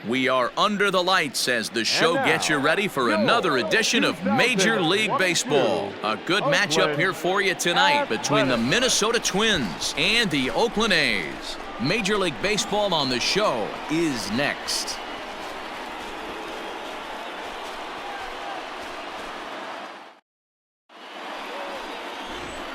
We are under the lights as the show gets you ready for another edition of Major League Baseball. A good matchup here for you tonight between the Minnesota Twins and the Oakland A's. Major League Baseball on the show is next.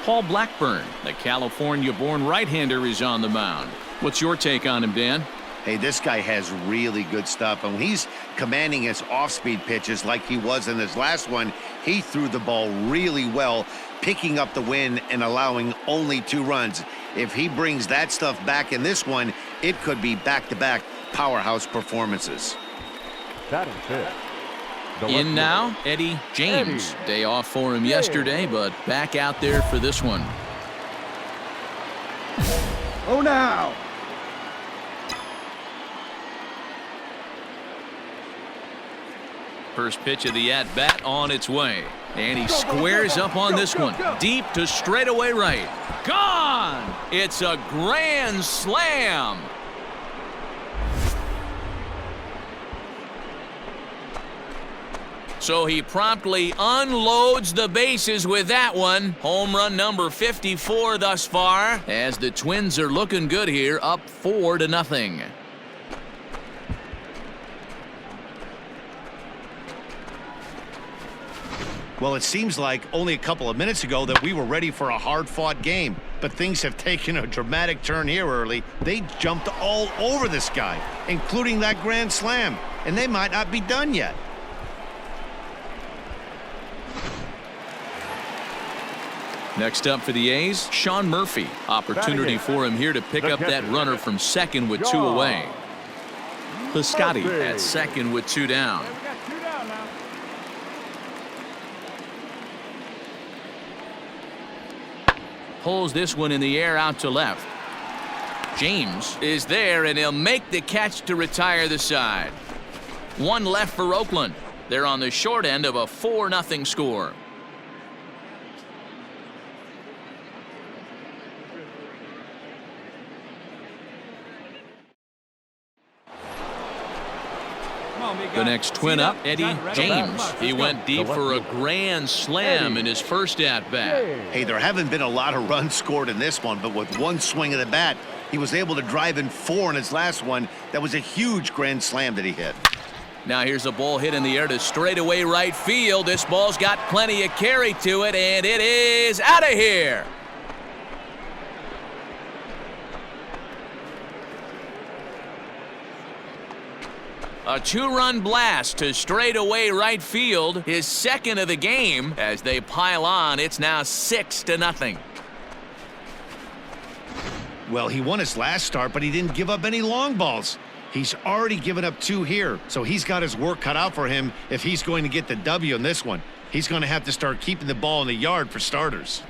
Paul Blackburn, the California-born right-hander, is on the mound. What's your take on him, Dan? Hey, this guy has really good stuff, and when he's commanding his off-speed pitches like he was in his last one, he threw the ball really well, picking up the win and allowing only 2 runs. If he brings that stuff back in this one, it could be back-to-back powerhouse performances. Batting fifth. In now, Eddie James. Day off for him yesterday, but back out there for this one. Oh, now. First pitch of the at-bat on its way. And he squares up on this one. Deep to straightaway right. Gone! It's a grand slam. So he promptly unloads the bases with that one. Home run number 54 thus far, as the Twins are looking good here, up 4-0. Well, it seems like only a couple of minutes ago that we were ready for a hard-fought game, but things have taken a dramatic turn here early. They jumped all over this guy, including that grand slam, and they might not be done yet. Next up for the A's, Sean Murphy. Opportunity for him here to pick up that runner from second with 2 away. Plezak at second with 2 down. Pulls this one in the air out to left. James is there, and he'll make the catch to retire the side. 1 left for Oakland. They're on the short end of a 4-0 score. The next twin up, Eddie James. He went deep for a grand slam in his first at-bat. Hey, there haven't been a lot of runs scored in this one, but with 1 swing of the bat, he was able to drive in 4 in his last one. That was a huge grand slam that he hit. Now here's a ball hit in the air to straightaway right field. This ball's got plenty of carry to it, and it is out of here. A 2-run blast to straightaway right field, his second of the game. As they pile on, it's now 6-0. Well, he won his last start, but he didn't give up any long balls. He's already given up 2 here, so he's got his work cut out for him if he's going to get the W in this one. He's going to have to start keeping the ball in the yard for starters.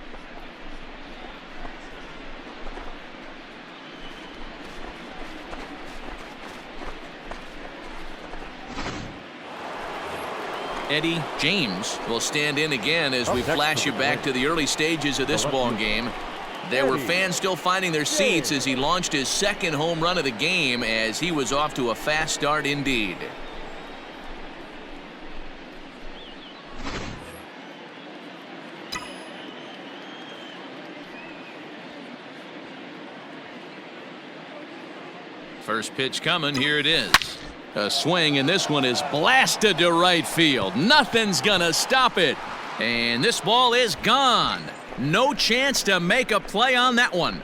Eddie James will stand in again as we flash you back to the early stages of this ball game. There were fans still finding their seats as he launched his second home run of the game, as he was off to a fast start indeed. First pitch coming, here it is. A swing, and this one is blasted to right field. Nothing's gonna stop it. And this ball is gone. No chance to make a play on that one.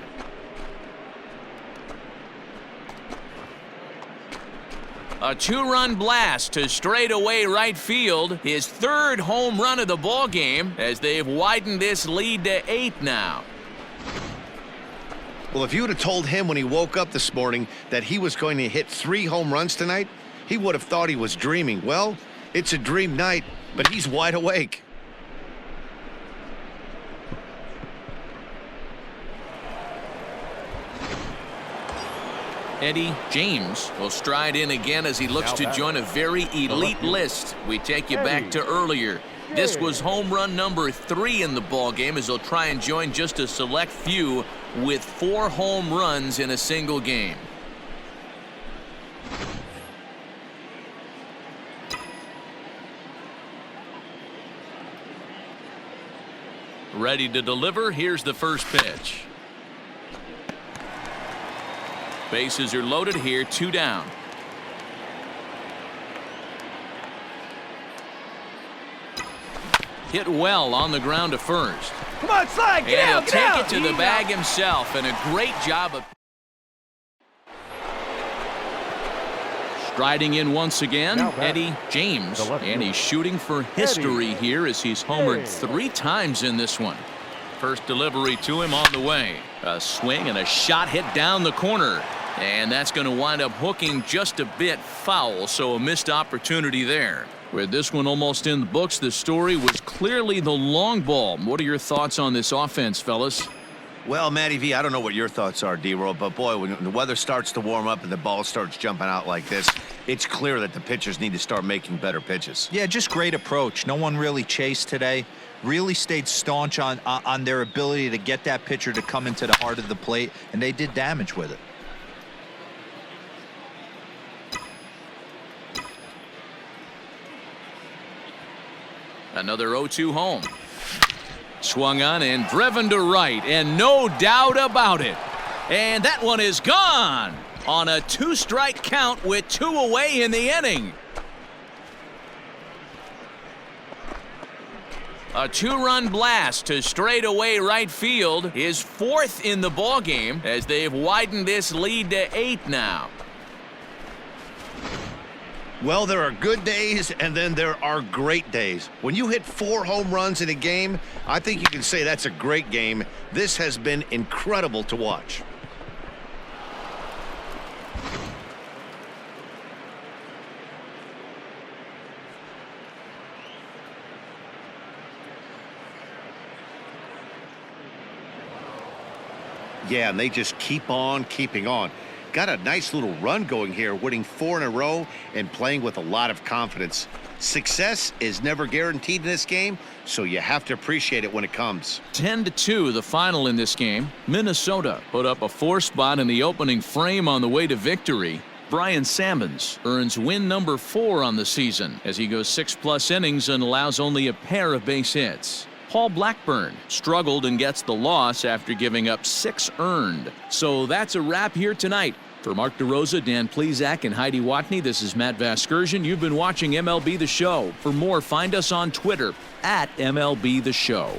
A 2-run blast to straightaway right field. His 3rd home run of the ball game, as they've widened this lead to 8 now. Well, if you would have told him when he woke up this morning that he was going to hit 3 home runs tonight, he would have thought he was dreaming. Well, it's a dream night, but he's wide awake. Eddie James will stride in again as he looks to join a very elite list. We take you back to earlier. This was home run number 3 in the ball game, as he'll try and join just a select few with 4 home runs in a single game. Ready to deliver. Here's the first pitch. Bases are loaded here. 2 down. Hit well on the ground to first. Come on, slide, get and out, he'll get take out. it to the bag himself, and a great job of striding in once again, Eddie James, and he's shooting for history here as he's homered 3 times in this one. First delivery to him on the way. A swing and a shot hit down the corner, and that's going to wind up hooking just a bit foul, so a missed opportunity there. With this one almost in the books, the story was clearly the long ball. What are your thoughts on this offense, fellas? Well, Matty V, I don't know what your thoughts are, D-Roll, but boy, when the weather starts to warm up and the ball starts jumping out like this, it's clear that the pitchers need to start making better pitches. Yeah, just great approach. No one really chased today. Really stayed staunch on their ability to get that pitcher to come into the heart of the plate, and they did damage with it. Another 0-2 home. Swung on and driven to right, and no doubt about it. And that one is gone on a 2-strike count with 2 away in the inning. A 2-run blast to straightaway right field, his 4th in the ballgame as they've widened this lead to 8 now. Well, there are good days, and then there are great days. When you hit 4 home runs in a game, I think you can say that's a great game. This has been incredible to watch. Yeah, and they just keep on keeping on. Got a nice little run going here, winning 4 in a row and playing with a lot of confidence. Success is never guaranteed in this game, so you have to appreciate it when it comes. 10-2 the final in this game. Minnesota put up a 4 spot in the opening frame on the way to victory. Brian Sammons earns win number 4 on the season as he goes 6+ innings and allows only a pair of base hits. Paul Blackburn struggled and gets the loss after giving up 6 earned. So that's a wrap here tonight. For Mark DeRosa, Dan Plezak, and Heidi Watney, this is Matt Vasgersian. You've been watching MLB The Show. For more, find us on Twitter at MLB The Show.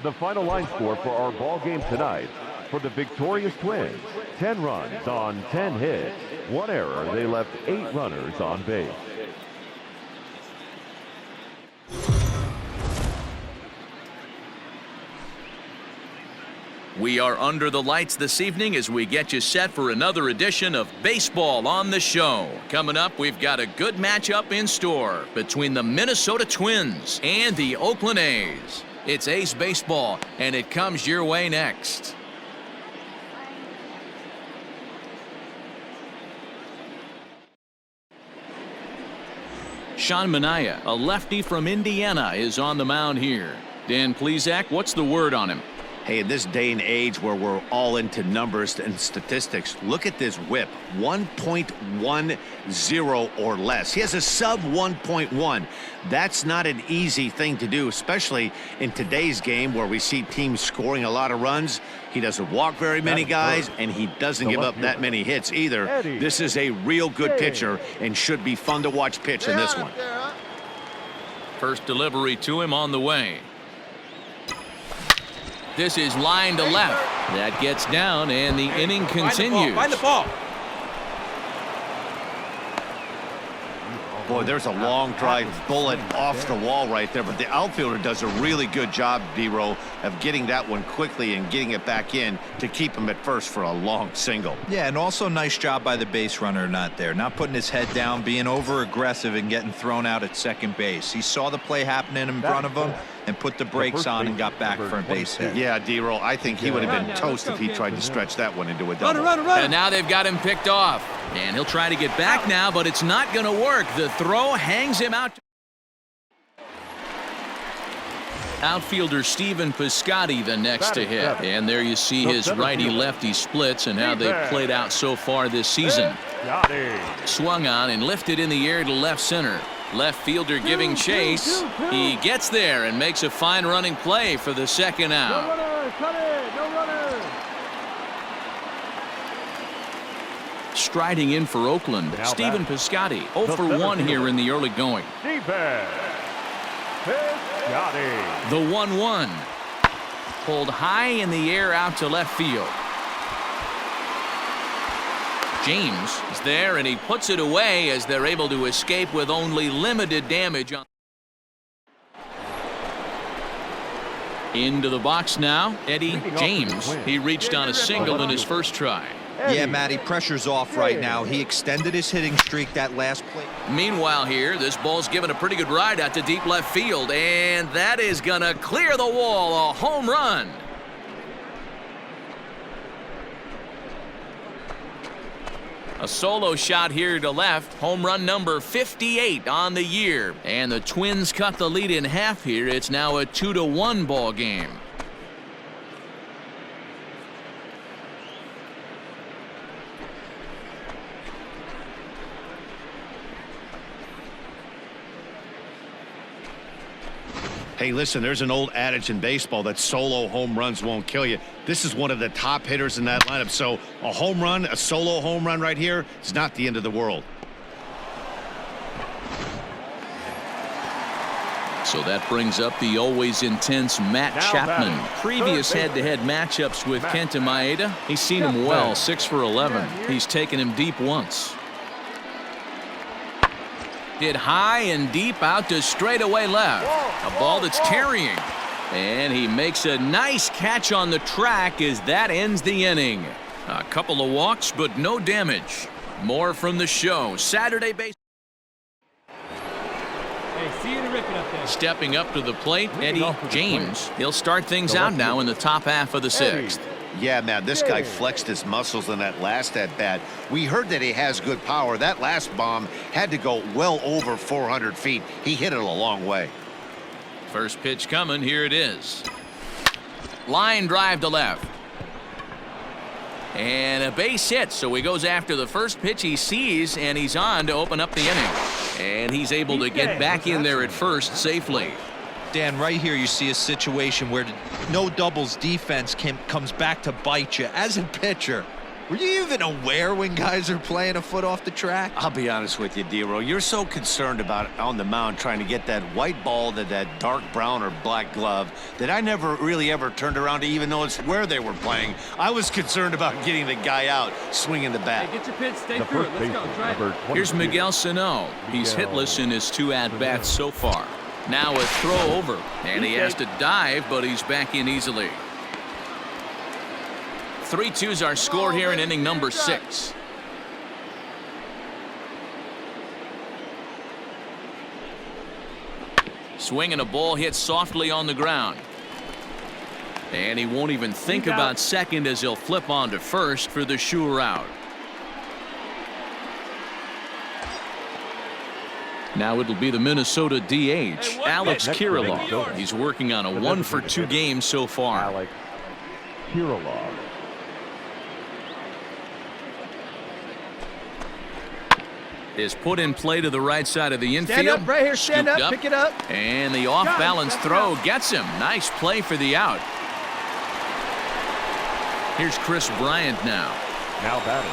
The final line score for our ball game tonight. For the victorious Twins, 10 runs on 10 hits. 1 error. They left 8 runners on base. We are under the lights this evening as we get you set for another edition of Baseball on the Show. Coming up, we've got a good matchup in store between the Minnesota Twins and the Oakland A's. It's A's baseball, and it comes your way next. Sean Manaea, a lefty from Indiana, is on the mound here. Dan Plezak, what's the word on him? Hey, in this day and age where we're all into numbers and statistics, look at this whip, 1.10 or less. He has a sub 1.1. That's not an easy thing to do, especially in today's game where we see teams scoring a lot of runs. He doesn't walk very many guys, and he doesn't give up that many hits either. This is a real good pitcher and should be fun to watch pitch in this one. First delivery to him on the way. This is line to left. That gets down, and the inning continues. Find the ball. Boy, there's a long drive bullet off the wall right there, but the outfielder does a really good job, D-Row, of getting that one quickly and getting it back in to keep him at first for a long single. Yeah, and also nice job by the base runner not putting his head down, being over aggressive and getting thrown out at second base. He saw the play happening in front of him and put the brakes on and got back for a base hit. Yeah, D-Roll, I think he would have been toast if he tried to stretch that one into a double. And now they've got him picked off. And he'll try to get back now, but it's not going to work. The throw hangs him out. Outfielder Stephen Piscotty the next to hit. And there you see his righty-lefty splits and how they've played out so far this season. Swung on and lifted in the air to left center. Left fielder giving chase. He gets there and makes a fine running play for the second out. Striding in for Oakland, Stephen Piscotty, 0 for 1 here in the early going. The 1-1. Pulled high in the air out to left field. James is there and he puts it away as they're able to escape with only limited damage. Into the box now, Eddie James. He reached on a single in his first try. Yeah, Matty, pressure's off right now. He extended his hitting streak that last play. Meanwhile here, this ball's given a pretty good ride out to deep left field, and that is gonna clear the wall, a home run. A solo shot here to left, home run number 58 on the year, and the Twins cut the lead in half here. It's now a 2-1 ball game. Hey, listen, there's an old adage in baseball that solo home runs won't kill you. This is one of the top hitters in that lineup. So a home run, a solo home run right here is not the end of the world. So that brings up the always intense Matt Chapman. Previous head-to-head matchups with Kenta Maeda, he's seen him well, 6 for 11. He's taken him deep once. Hit high and deep out to straightaway left. A ball that's carrying. And he makes a nice catch on the track as that ends the inning. A couple of walks, but no damage. More from the show. Saturday base. Stepping up to the plate, Eddie James. He'll start things out now in the top half of the 6th. Yeah, man, this guy flexed his muscles in that last at-bat. We heard that he has good power. That last bomb had to go well over 400 feet. He hit it a long way. First pitch coming. Here it is. Line drive to left. And a base hit, so he goes after the first pitch he sees, and he's on to open up the inning. And he's able to get back in there at first safely. Dan, right here you see a situation where no doubles defense comes back to bite you. As a pitcher, were you even aware when guys are playing a foot off the track? I'll be honest with you, D-Row. You're so concerned about on the mound trying to get that white ball to that dark brown or black glove that I never really ever turned around to even notice where they were playing. I was concerned about getting the guy out swinging the bat. Hey, get your pitch, stay through it. Let's go. Try it. Here's Miguel Sano. He's hitless in his 2 at-bats so far. Now a throw over, and he has to dive, but he's back in easily. 3-2's our score here in inning number 6. Swinging a ball hit softly on the ground. And he won't even think about second as he'll flip on to first for the sure out. Now it'll be the Minnesota DH, Alex Kirilov. He's working on a 1 for 2 game so far. Alex Kirilov. Is put in play to the right side of the infield. Stand up right here, stand up, pick it up. And the off-balance throw gets him. Nice play for the out. Here's Chris Bryant now. Now batting.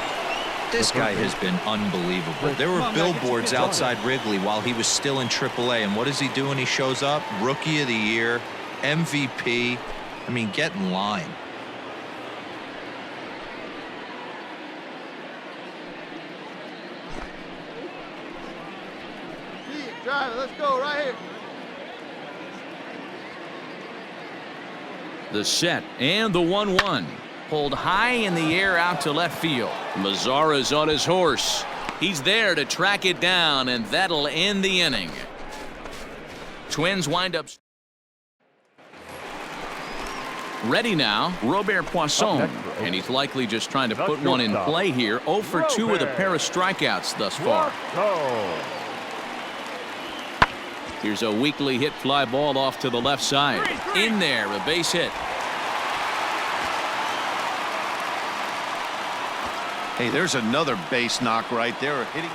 This guy has been unbelievable. There were billboards outside Wrigley while he was still in AAA, and what does he do when he shows up? Rookie of the Year, MVP. I mean, get in line. Drive it, let's go right here. The set and the 1-1. Pulled high in the air out to left field. Mazara's on his horse. He's there to track it down, and that'll end the inning. Twins wind up. Ready now, Robert Poisson, and he's likely just trying to put one in play here. 0 for 2 with a pair of strikeouts thus far. Here's a weakly hit fly ball off to the left side. In there, a base hit. Hey, there's another base knock right there. Hitting.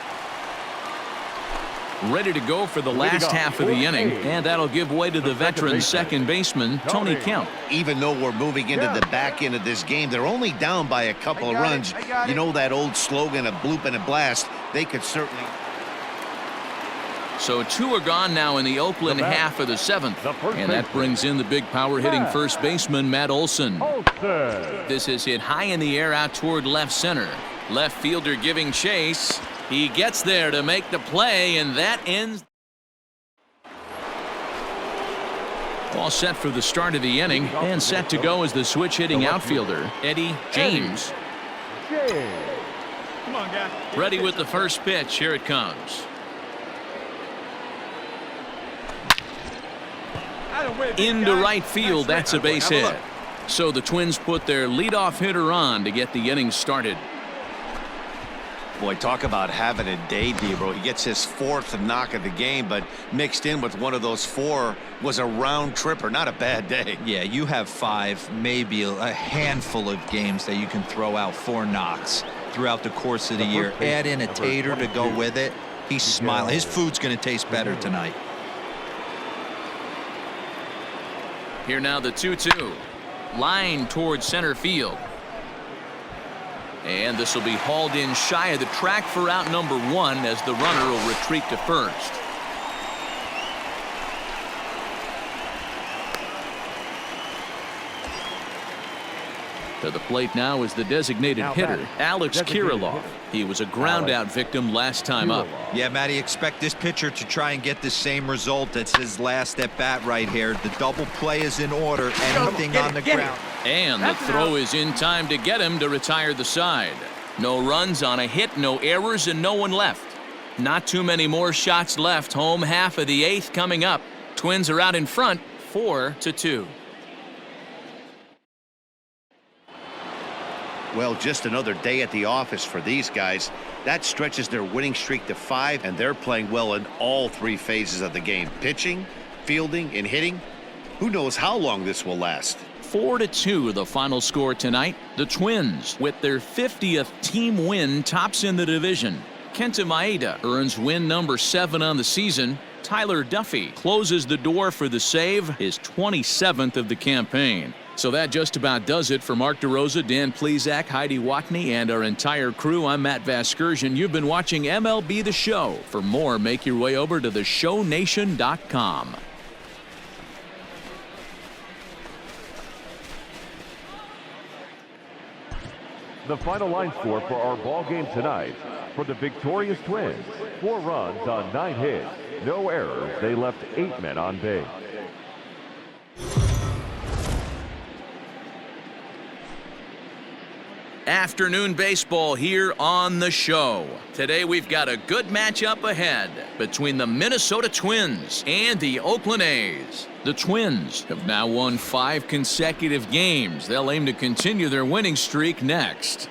Ready to go for the last half of the inning, and that'll give way to the veteran second baseman, Tony Kemp. Even though we're moving into the back end of this game, they're only down by a couple of runs. You know that old slogan, a bloop and a blast. They could certainly. So 2 are gone now in the Oakland half of the 7th, and that brings in the big power hitting first baseman, Matt Olson. This is hit high in the air out toward left center. Left fielder giving chase. He gets there to make the play, and that ends. All set for the start of the inning, and set to go is the switch hitting outfielder, Eddie James. Come on, guys. Ready with the first pitch. Here it comes. Into right field. That's a base hit. So the Twins put their leadoff hitter on to get the inning started. Boy, talk about having a day, Debro. He gets his 4th knock of the game, but mixed in with one of those 4 was a round tripper. Not a bad day. Yeah, you have 5, maybe a handful of games that you can throw out 4 knocks throughout the course of the year. Add in a tater to go with it. He's smiling. His food's going to taste better tonight. Here now the 2-2. Line towards center field. And this will be hauled in shy of the track for out number 1 as the runner will retreat to first. To the plate now is the designated hitter, Alex Kirilov. He was a ground-out victim last time up. Yeah, Matty, expect this pitcher to try and get the same result. That's his last at-bat right here. The double play is in order. Anything on the ground. And the throw is in time to get him to retire the side. No runs on a hit, no errors, and no one left. Not too many more shots left. Home half of the 8th coming up. Twins are out in front, 4-2. Well, just another day at the office for these guys. That stretches their winning streak to 5, and they're playing well in all 3 phases of the game. Pitching, fielding, and hitting. Who knows how long this will last. 4-2 the final score tonight. The Twins, with their 50th team win, tops in the division. Kenta Maeda earns win number 7 on the season. Tyler Duffy closes the door for the save, his 27th of the campaign. So that just about does it for Mark DeRosa, Dan Plezak, Heidi Watney, and our entire crew. I'm Matt Vasgersian. You've been watching MLB The Show. For more, make your way over to theshownation.com. The final line score for our ball game tonight. For the victorious Twins, 4 runs on 9 hits, no errors. They left 8 men on base. Afternoon baseball here on the show. Today we've got a good matchup ahead between the Minnesota Twins and the Oakland A's. The Twins have now won 5 consecutive games. They'll aim to continue their winning streak next.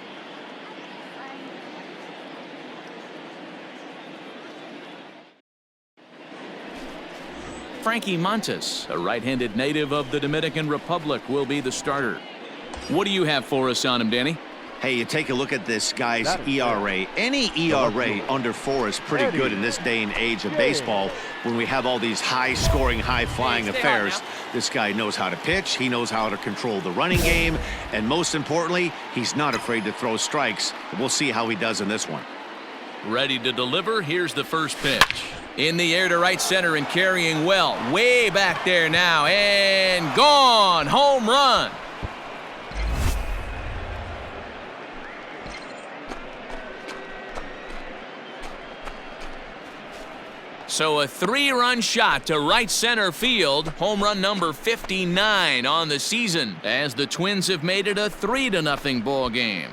Frankie Montes, a right-handed native of the Dominican Republic, will be the starter. What do you have for us on him, Danny? Hey, you take a look at this guy's ERA. Any ERA under 4 is pretty good in this day and age of baseball when we have all these high-scoring, high-flying affairs. This guy knows how to pitch. He knows how to control the running game. And most importantly, he's not afraid to throw strikes. We'll see how he does in this one. Ready to deliver. Here's the first pitch. In the air to right center and carrying well. Way back there now. And gone. Home run. So a 3-run shot to right center field. Home run number 59 on the season as the Twins have made it a 3-0 ball game.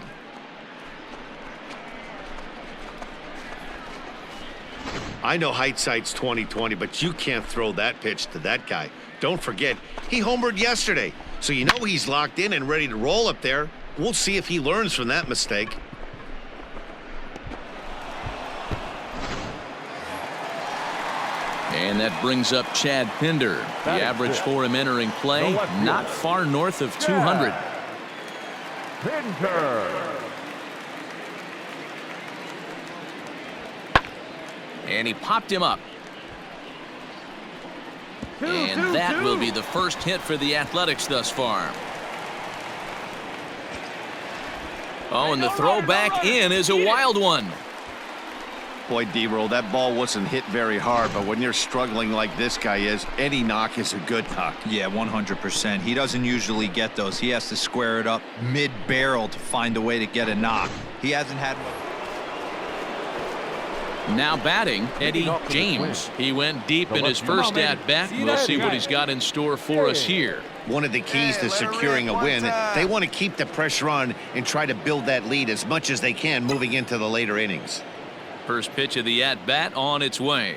I know hindsight's 20/20, but you can't throw that pitch to that guy. Don't forget, he homered yesterday, so you know he's locked in and ready to roll up there. We'll see if he learns from that mistake. And that brings up Chad Pinder. The average for him entering play, not far north of 200. Pinder. And he popped him up. And that will be the first hit for the Athletics thus far. Oh, and the throw back in is a wild one. Boy, D-roll, that ball wasn't hit very hard, but when you're struggling like this guy is, any knock is a good knock. Yeah, 100%. He doesn't usually get those. He has to square it up mid-barrel to find a way to get a knock. He hasn't had one. Now batting, Eddie James. He went deep in his first at-bat. We'll see what he's got in store for us here. One of the keys to securing a win, they want to keep the pressure on and try to build that lead as much as they can moving into the later innings. First pitch of the at-bat on its way.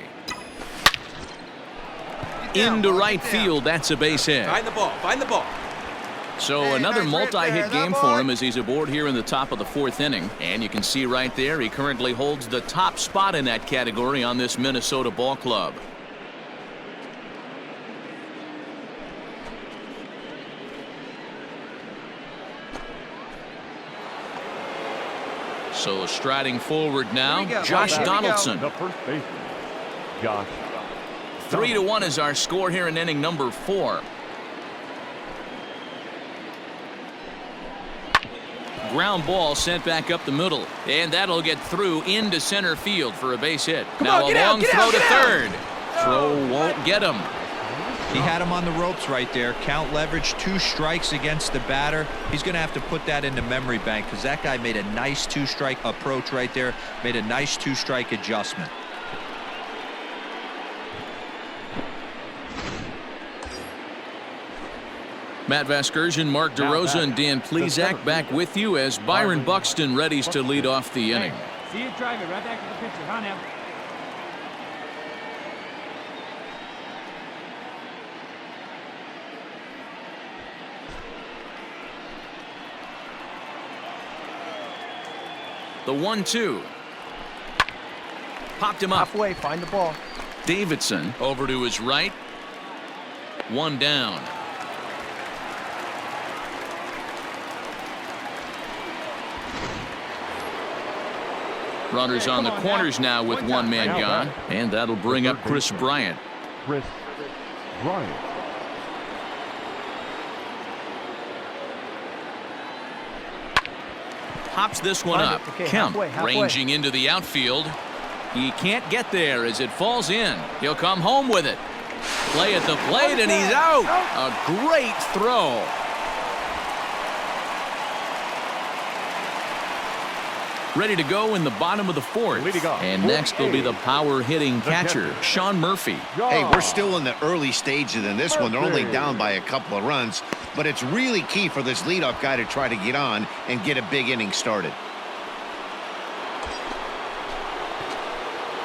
Into right field, that's a base hit. Find the ball. Find the ball. So another multi-hit game for him as he's aboard here in the top of the fourth inning. And you can see right there he currently holds the top spot in that category on this Minnesota ball club. So striding forward now, Josh Donaldson. The first baseman, Josh. 3-1 is our score here in inning number 4. Ground ball sent back up the middle, and that'll get through into center field for a base hit. Now a long throw to third. Throw won't get him. He had him on the ropes right there. Count leverage, 2 strikes against the batter. He's going to have to put that into memory bank because that guy made a nice 2-strike approach right there, made a nice 2-strike adjustment. Matt Vasgersian, Mark DeRosa, and Dan Plezak back with you as Byron Buxton readies to lead off the inning. See you drive it right back to the pitcher. Huh, now? The 1-2. Popped him up. Halfway, find the ball. Davidson over to his right. 1 down. Runners on the corners now with 1 man gone, and that'll bring up Chris Bryant. Chris Bryant. Pops this one up. Kemp ranging into the outfield. He can't get there as it falls in. He'll come home with it. Play at the plate, and he's out. A great throw. Ready to go in the bottom of the 4th. And next will be the power-hitting catcher, Sean Murphy. Hey, we're still in the early stages in this one. They're only down by a couple of runs, but it's really key for this leadoff guy to try to get on and get a big inning started.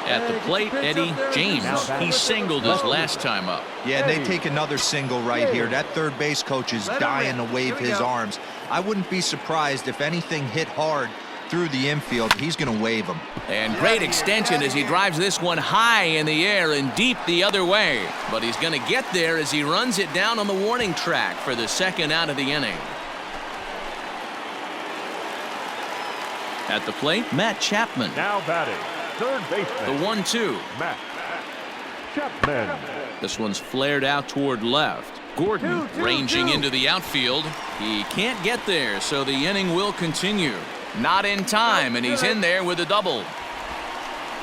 At the plate, Eddie James. He singled his last time up. Yeah, they take another single right here. That third base coach is dying to wave his arms. I wouldn't be surprised if anything hit hard through the infield. He's going to wave him. And great extension as he drives this one high in the air and deep the other way. But he's going to get there as he runs it down on the warning track for the second out of the inning. At the plate, Matt Chapman. Now batting, third baseman. The 1-2. Matt Chapman. This one's flared out toward left. Gordon ranging into the outfield. He can't get there, so the inning will continue. Not in time, and he's in there with a double.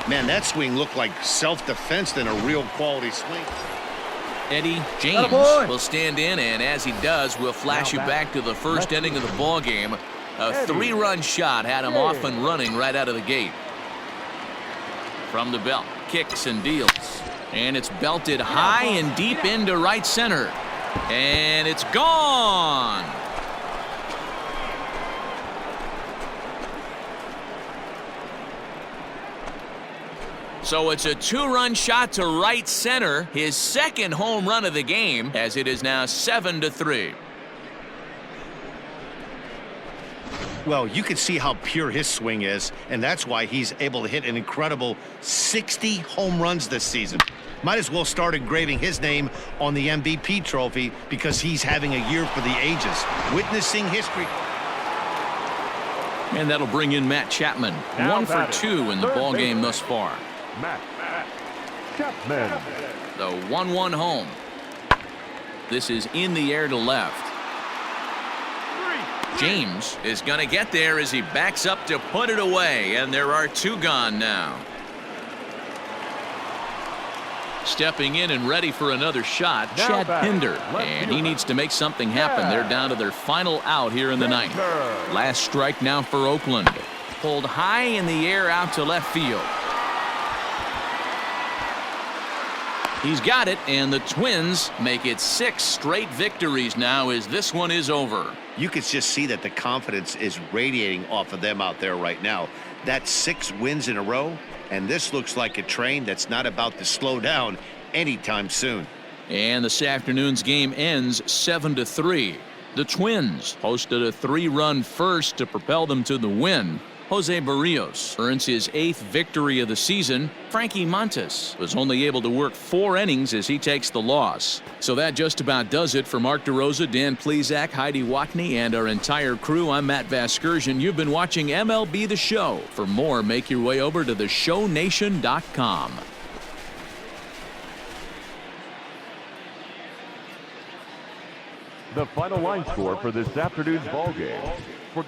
Man, that swing looked like self-defense than a real quality swing. Eddie James will stand in, and as he does, we'll flash you back to the first inning of the ball game. A 3-run shot had him off and running right out of the gate. From the belt, kicks and deals. And it's belted high and deep into right center. And it's gone. So it's a 2-run shot to right center, his second home run of the game, as it is now 7-3. Well, you can see how pure his swing is, and that's why he's able to hit an incredible 60 home runs this season. Might as well start engraving his name on the MVP trophy because he's having a year for the ages. Witnessing history. And that'll bring in Matt Chapman. Now 1 for 2 in the ball game thus far. Matt Chapman. The 1-1 home. This is in the air to left. James is going to get there as he backs up to put it away, and there are 2 gone now. Stepping in and ready for another shot, Now Chad back. Pinder, Left and fielder. he needs to make something happen. They're down to their final out here in the ninth. Pinder. Last strike now for Oakland. Pulled high in the air out to left field. He's got it, and the Twins make it 6 straight victories now as this one is over. You could just see that the confidence is radiating off of them out there right now. That's 6 wins in a row, and this looks like a train that's not about to slow down anytime soon. And this afternoon's game ends 7-3. The Twins posted a 3-run first to propel them to the win. Jose Barrios earns his 8th victory of the season. Frankie Montes was only able to work 4 innings as he takes the loss. So that just about does it for Mark DeRosa, Dan Plezak, Heidi Watney, and our entire crew. I'm Matt Vasgersian. You've been watching MLB The Show. For more, make your way over to theshownation.com. The final line score for this afternoon's ball game. For the